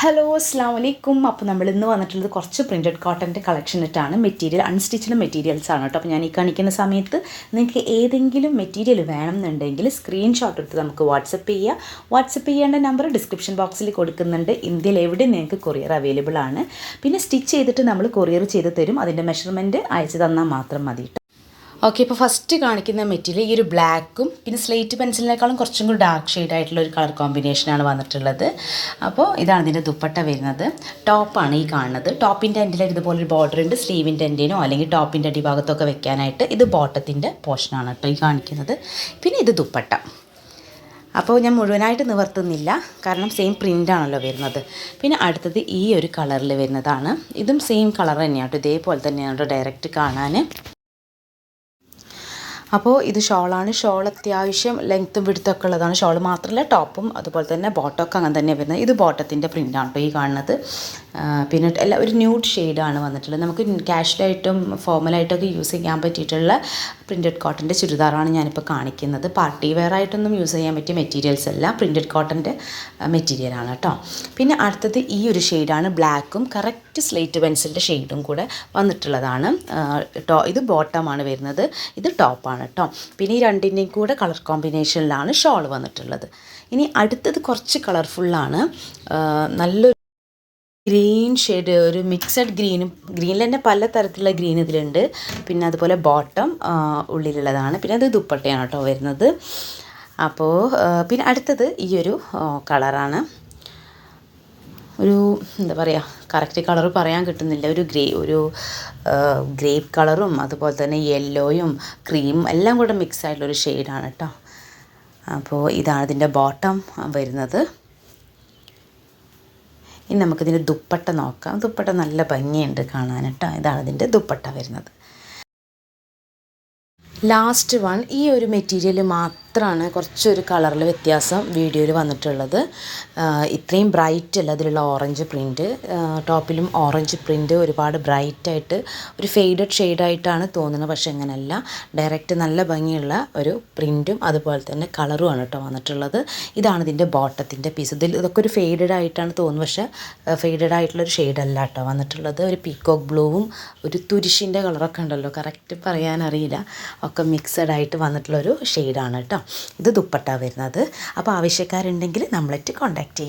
Hello അസ്സാം വലൈക്കും. അപ്പോൾ നമ്മൾ ഇന്ന് വന്നിട്ടുള്ളത് കുറച്ച് പ്രിൻറ്റഡ് കോട്ടൻ്റെ കളക്ഷൻ ഇട്ടാണ്. മെറ്റീരിയൽ അൺസ്റ്റിച്ച്ഡ് മെറ്റീരിയൽസ് ആണ് കേട്ടോ. അപ്പോൾ ഞാൻ ഈ കാണിക്കുന്ന സമയത്ത് നിങ്ങൾക്ക് ഏതെങ്കിലും മെറ്റീരിയൽ വേണമെന്നുണ്ടെങ്കിൽ സ്ക്രീൻഷോട്ട് എടുത്ത് നമുക്ക് വാട്സപ്പ് ചെയ്യുക. വാട്സപ്പ് ചെയ്യേണ്ട നമ്പർ ഡിസ്ക്രിപ്ഷൻ ബോക്സിൽ കൊടുക്കുന്നുണ്ട്. ഇന്ത്യയിൽ എവിടെ നിങ്ങൾക്ക് കൊറിയർ അവൈലബിൾ ആണ്. പിന്നെ സ്റ്റിച്ച് ചെയ്തിട്ട് നമ്മൾ കൊറിയർ ചെയ്ത് തരും. അതിൻ്റെ മെഷർമെൻറ്റ് അയച്ചു തന്നാൽ മാത്രം മതി. ഓക്കെ, ഇപ്പോൾ ഫസ്റ്റ് കാണിക്കുന്ന മെറ്റീരിയൽ ഈ ഒരു ബ്ലാക്കും പിന്നെ സ്ലേറ്റ് പെൻസിലിനേക്കാളും കുറച്ചും കൂടി ഡാർക്ക് ഷെയ്ഡ് ആയിട്ടുള്ള ഒരു കളർ കോമ്പിനേഷനാണ് വന്നിട്ടുള്ളത്. അപ്പോൾ ഇതാണ് ഇതിൻ്റെ ദുപ്പട്ട വരുന്നത്. ടോപ്പാണ് ഈ കാണുന്നത്. ടോപ്പിൻ്റെ എൻഡിൽ ഇതുപോലെ ഒരു ബോർഡർ ഉണ്ട്. സ്ലീവിൻ്റെ എൻഡിനോ അല്ലെങ്കിൽ ടോപ്പിൻ്റെ അടിഭാഗത്തൊക്കെ വെക്കാനായിട്ട്. ഇത് ബോട്ടത്തിൻ്റെ പോർഷനാണ് കേട്ടോ ഈ കാണിക്കുന്നത്. പിന്നെ ഇത് ദുപ്പട്ട. അപ്പോൾ ഞാൻ മുഴുവനായിട്ട് നിവർത്തുന്നില്ല, കാരണം സെയിം പ്രിൻ്റാണല്ലോ വരുന്നത്. പിന്നെ അടുത്തത് ഈ ഒരു കളറിൽ വരുന്നതാണ്. ഇതും സെയിം കളർ തന്നെയാണ് കേട്ടോ. ഇതേപോലെ തന്നെയാണ് ഡയറക്റ്റ് കാണാൻ. അപ്പോൾ ഇത് ഷോളാണ്. ഷോൾ അത്യാവശ്യം ലെങ്ത്തും വിടുത്തൊക്കെ ഉള്ളതാണ്. ഷോൾ മാത്രമല്ല ടോപ്പും അതുപോലെ തന്നെ ബോട്ടമൊക്കെ അങ്ങനെ തന്നെ വരുന്നത്. ഇത് ബോട്ടത്തിൻ്റെ പ്രിൻ്റാണ് കേട്ടോ ഈ കാണുന്നത്. പിന്നെ എല്ലാം ഒരു ന്യൂഡ് ഷെയ്ഡാണ് വന്നിട്ടുള്ളത്. നമുക്ക് കാഷ്വലായിട്ടും ഫോർമലായിട്ടൊക്കെ യൂസ് ചെയ്യാൻ പറ്റിയിട്ടുള്ള പ്രിൻറ്റഡ് കോട്ടൻ്റെ ചുരിദാറാണ് ഞാനിപ്പോൾ കാണിക്കുന്നത്. പാർട്ടി വെയർ ആയിട്ടൊന്നും യൂസ് ചെയ്യാൻ പറ്റിയ മെറ്റീരിയൽസ് അല്ല, പ്രിൻറ്റഡ് കോട്ടൻ്റെ മെറ്റീരിയലാണ് കേട്ടോ. പിന്നെ അടുത്തത് ഈ ഒരു ഷെയ്ഡാണ്. ബ്ലാക്കും കറക്റ്റ് സ്ലേറ്റ് പെൻസിലിൻ്റെ ഷെയ്ഡും കൂടെ വന്നിട്ടുള്ളതാണ്. ഇത് ബോട്ടമാണ് വരുന്നത്, ഇത് ടോപ്പാണ് കേട്ടോ. പിന്നെ ഈ രണ്ടിൻ്റെയും കൂടെ കളർ കോമ്പിനേഷനിലാണ് ഷോൾ വന്നിട്ടുള്ളത്. ഇനി അടുത്തത് കുറച്ച് കളർഫുള്ളാണ്. നല്ലൊരു ഗ്രീൻ ഷെയ്ഡ്, ഒരു മിക്സഡ് ഗ്രീനിൽ തന്നെ പല തരത്തിലുള്ള ഗ്രീൻ ഇതിലുണ്ട്. പിന്നെ അതുപോലെ ബോട്ടം ഉള്ളിലുള്ളതാണ്. പിന്നെ അത് ദുപ്പട്ടയാണ് കേട്ടോ വരുന്നത്. അപ്പോൾ പിന്നെ അടുത്തത് ഈ ഒരു കളറാണ്. ഒരു എന്താ പറയുക, കറക്റ്റ് കളർ പറയാൻ കിട്ടുന്നില്ല. ഒരു ഗ്രേപ്പ് കളറും അതുപോലെ തന്നെ യെല്ലോയും ക്രീമും എല്ലാം കൂടെ മിക്സ് ആയിട്ടുള്ളൊരു ഷെയ്ഡാണ് കേട്ടോ. അപ്പോൾ ഇതാണ് ഇതിൻ്റെ ബോട്ടം വരുന്നത്. ഇനി നമുക്കിതിൻ്റെ ദുപ്പട്ട നോക്കാം. ദുപ്പട്ട നല്ല ഭംഗിയുണ്ട് കാണാൻ കേട്ടോ. ഇതാണ് ഇതിൻ്റെ ദുപ്പട്ട വരുന്നത്. ലാസ്റ്റ് വൺ, ഈ ഒരു മെറ്റീരിയൽ മാത്രമാണ് കുറച്ചൊരു കളറിൽ വ്യത്യാസം വീഡിയോയിൽ വന്നിട്ടുള്ളത്. ഇത്രയും ബ്രൈറ്റ് അല്ല അതിലുള്ള ഓറഞ്ച് പ്രിൻറ്റ്. ടോപ്പിലും ഓറഞ്ച് പ്രിൻറ്റ് ഒരുപാട് ബ്രൈറ്റായിട്ട് ഒരു ഫെയ്ഡഡ് ഷെയ്ഡായിട്ടാണ് തോന്നുന്നത്. പക്ഷേ അങ്ങനെയല്ല, ഡയറക്റ്റ് നല്ല ഭംഗിയുള്ള ഒരു പ്രിൻറ്റും അതുപോലെ തന്നെ കളറുമാണ് കേട്ടോ വന്നിട്ടുള്ളത്. ഇതാണ് ഇതിൻ്റെ ബോട്ടത്തിൻ്റെ പീസ്. ഇതൊക്കെ ഒരു ഫെയ്ഡഡ് ആയിട്ടാണ് തോന്നുന്നത്, പക്ഷേ ഫെയ്ഡഡ് ആയിട്ടുള്ളൊരു ഷെയ്ഡല്ല കേട്ടോ വന്നിട്ടുള്ളത്. ഒരു പീക്കോക്ക് ബ്ലൂവും ഒരു തുരിശിൻ്റെ കളറൊക്കെ ഉണ്ടല്ലോ, കറക്റ്റ് പറയാനറിയില്ല, ഒക്കെ മിക്സഡ് ആയിട്ട് വന്നിട്ടുള്ളൊരു ഷെയ്ഡാണ് കേട്ടോ. ഇത് ദുപ്പട്ട വരുന്നത്. അപ്പോൾ ആവശ്യക്കാരുണ്ടെങ്കിൽ നമ്മളായിട്ട് കോൺടാക്റ്റ് ചെയ്യും.